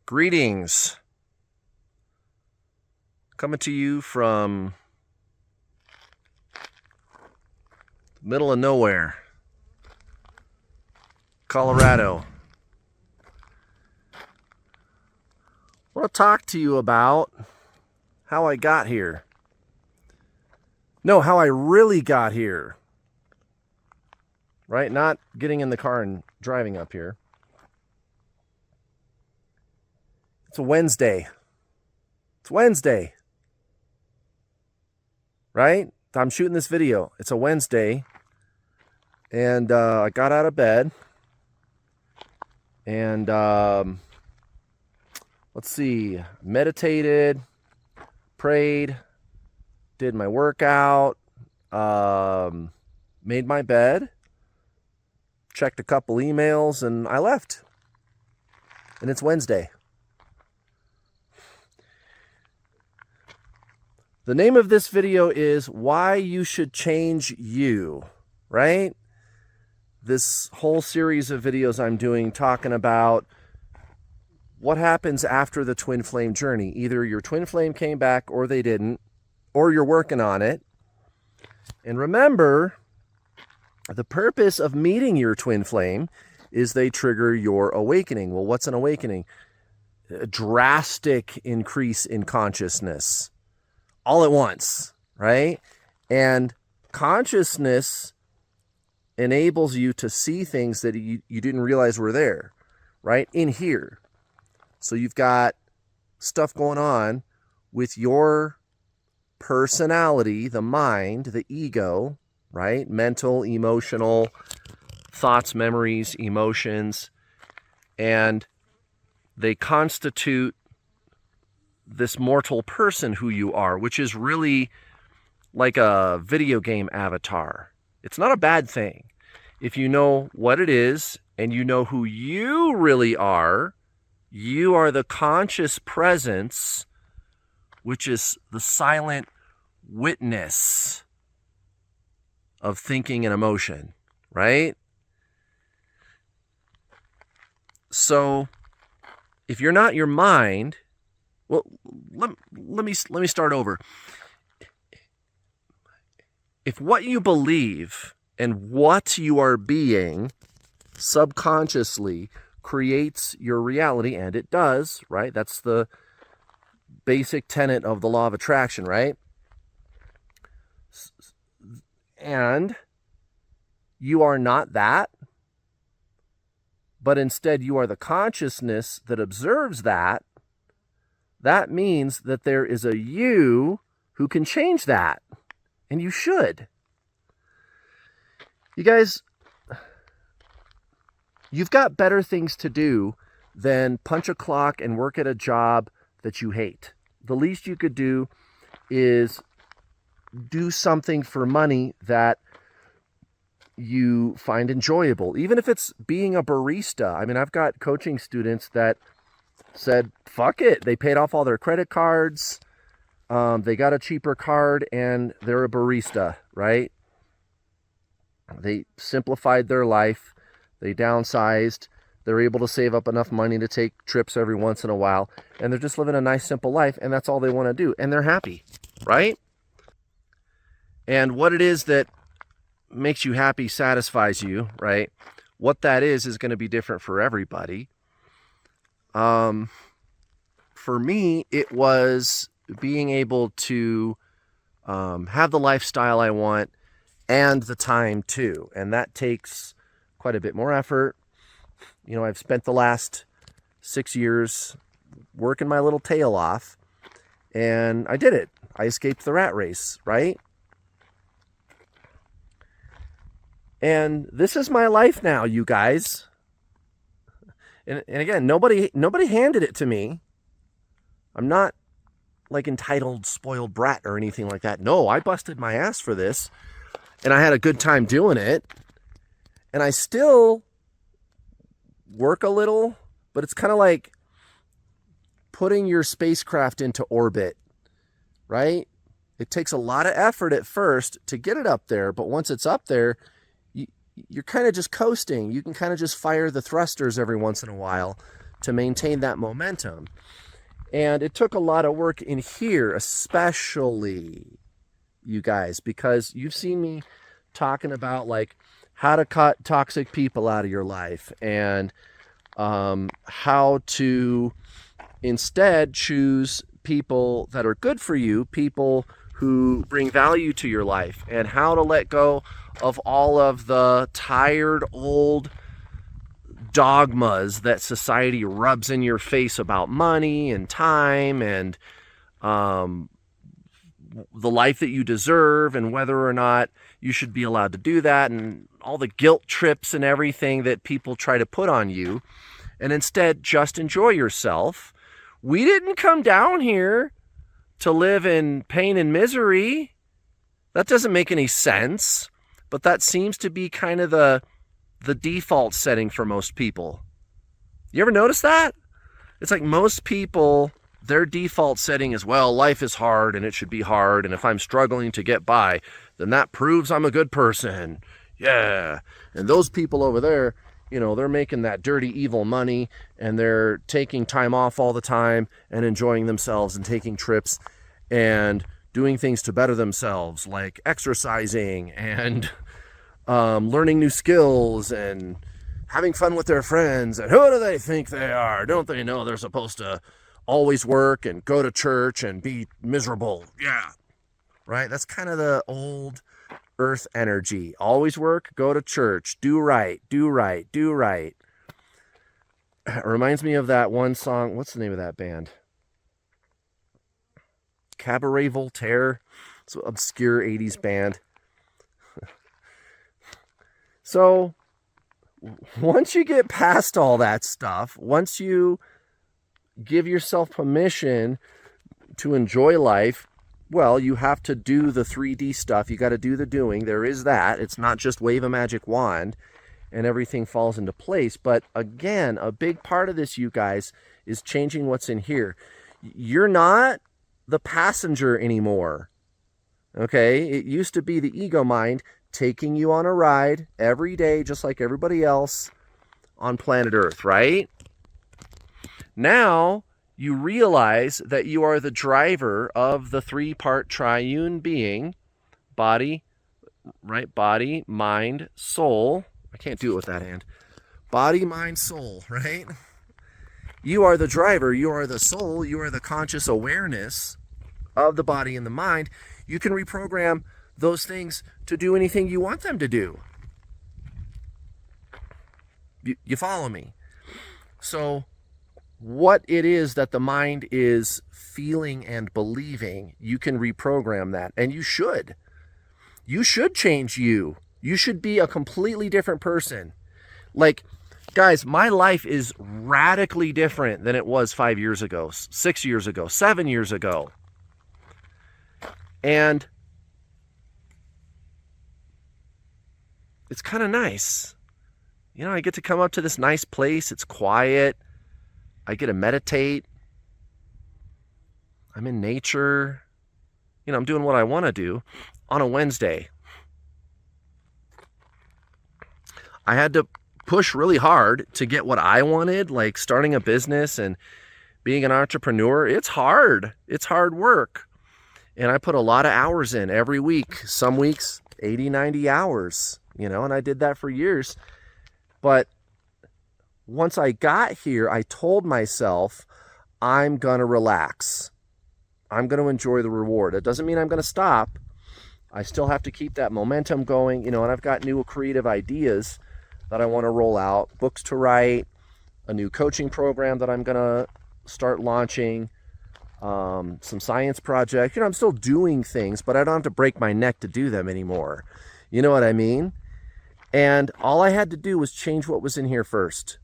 Greetings. Coming to you from the middle of nowhere, Colorado. I want to talk to you about how I got here. No, how I really got here. Right? Not getting in the car and driving up here. It's a Wednesday. It's Wednesday. Right? I'm shooting this video. It's a Wednesday. And I got out of bed. And let's see. Meditated. Prayed. Did my workout. Made my bed. Checked a couple emails. And I left. And it's Wednesday. The name of this video is Why You Should Change You, right? This whole series of videos I'm doing talking about what happens after the twin flame journey. Either your twin flame came back or they didn't, or you're working on it. And remember, the purpose of meeting your twin flame is they trigger your awakening. Well, what's an awakening? A drastic increase in consciousness. All at once, right? And consciousness enables you to see things that you didn't realize were there, right? In here. So you've got stuff going on with your personality, the mind, the ego, right? Mental, emotional, thoughts, memories, emotions, and they constitute this mortal person who you are, which is really like a video game avatar. It's not a bad thing. If you know what it is and you know who you really are, you are the conscious presence, which is the silent witness of thinking and emotion, right? So if you're not your mind, well, let me start over. If what you believe and what you are being subconsciously creates your reality, and it does, right? That's the basic tenet of the law of attraction, right? And you are not that, but instead you are the consciousness that observes that. That means that there is a you who can change that. And you should. You guys, you've got better things to do than punch a clock and work at a job that you hate. The least you could do is do something for money that you find enjoyable. Even if it's being a barista. I mean, I've got coaching students that said, fuck it. They paid off all their credit cards. They got a cheaper card and they're a barista, right? They simplified their life. They downsized. They're able to save up enough money to take trips every once in a while. And they're just living a nice, simple life. And that's all they want to do. And they're happy, right? And what it is that makes you happy satisfies you, right? What that is going to be different for everybody. For me, it was being able to have the lifestyle I want and the time too. And that takes quite a bit more effort. You know, I've spent the last 6 years working my little tail off, and I did it. I escaped the rat race, right? And this is my life now, you guys. And again, nobody handed it to me. I'm not like entitled, spoiled brat or anything like that. No, I busted my ass for this. And I had a good time doing it. And I still work a little, but it's kind of like putting your spacecraft into orbit, right? It takes a lot of effort at first to get it up there. But once it's up there, you're kind of just coasting. You can kind of just fire the thrusters every once in a while to maintain that momentum. And it took a lot of work in here, especially, you guys, because you've seen me talking about like how to cut toxic people out of your life, and how to instead choose people that are good for you, people who bring value to your life, and how to let go of all of the tired old dogmas that society rubs in your face about money and time and the life that you deserve, and whether or not you should be allowed to do that, and all the guilt trips and everything that people try to put on you, and instead just enjoy yourself. We didn't come down here to live in pain and misery. That doesn't make any sense, but that seems to be kind of the default setting for most people. You ever notice that? It's like most people, their default setting is, well, life is hard and it should be hard, and if I'm struggling to get by, then that proves I'm a good person. Yeah. And those people over there, you know, they're making that dirty, evil money, and they're taking time off all the time and enjoying themselves and taking trips and doing things to better themselves, like exercising and learning new skills and having fun with their friends. And who do they think they are? Don't they know they're supposed to always work and go to church and be miserable? Yeah. Right? That's kind of the old earth energy. Always work, go to church, do right, do right, do right. It reminds me of that one song. What's the name of that band? Cabaret Voltaire. It's an obscure 80s band. So once you get past all that stuff, once you give yourself permission to enjoy life, well, you have to do the 3D stuff. You got to do the doing. There is that. It's not just wave a magic wand and everything falls into place. But again, a big part of this, you guys, is changing what's in here. You're not the passenger anymore. Okay? It used to be the ego mind taking you on a ride every day, just like everybody else on planet Earth, right? Now, you realize that you are the driver of the three-part triune being, body, right? Body, mind, soul. I can't do it with that hand. Body, mind, soul, right? You are the driver. You are the soul. You are the conscious awareness of the body and the mind. You can reprogram those things to do anything you want them to do. You follow me? So what it is that the mind is feeling and believing, you can reprogram that. And you should. You should change you. You should be a completely different person. Like, guys, my life is radically different than it was 5 years ago, 6 years ago, 7 years ago. And it's kind of nice. You know, I get to come up to this nice place. It's quiet. I get to meditate. I'm in nature. You know, I'm doing what I want to do on a Wednesday. I had to push really hard to get what I wanted, like starting a business and being an entrepreneur. It's hard. It's hard work. And I put a lot of hours in every week. Some weeks, 80, 90 hours, you know, and I did that for years. But once I got here, I told myself, I'm going to relax. I'm going to enjoy the reward. It doesn't mean I'm going to stop. I still have to keep that momentum going, you know, and I've got new creative ideas that I want to roll out, books to write, a new coaching program that I'm going to start launching, some science project. You know, I'm still doing things, but I don't have to break my neck to do them anymore. You know what I mean? And all I had to do was change what was in here first.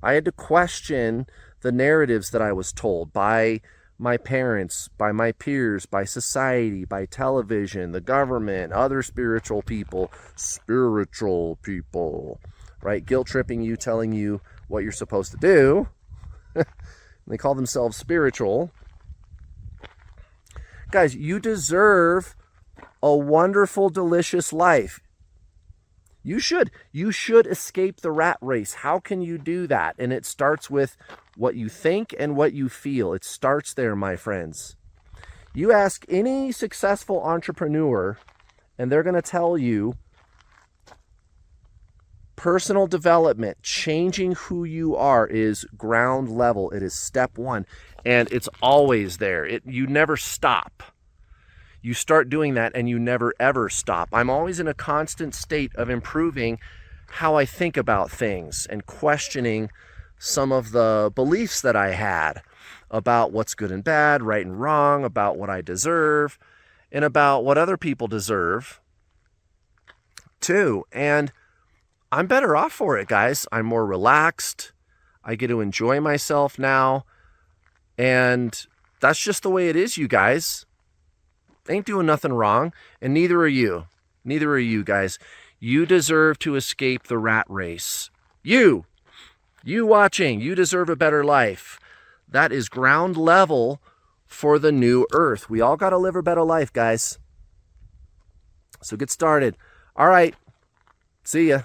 I had to question the narratives that I was told by my parents, by my peers, by society, by television, the government, other spiritual people, right? Guilt tripping you, telling you what you're supposed to do. They call themselves spiritual. Guys, you deserve a wonderful, delicious life. You should. You should escape the rat race. How can you do that? And it starts with what you think and what you feel. It starts there, my friends. You ask any successful entrepreneur, and they're going to tell you personal development, changing who you are, is ground level. It is step one, and it's always there. You never stop. You start doing that and you never ever stop. I'm always in a constant state of improving how I think about things and questioning some of the beliefs that I had about what's good and bad, right and wrong, about what I deserve, and about what other people deserve too. And I'm better off for it, guys. I'm more relaxed. I get to enjoy myself now. And that's just the way it is, you guys. Ain't doing nothing wrong, and neither are you. Neither are you, guys. You deserve to escape the rat race. You watching, you deserve a better life. That is ground level for the new earth. We all got to live a better life, guys. So get started. All right. See ya.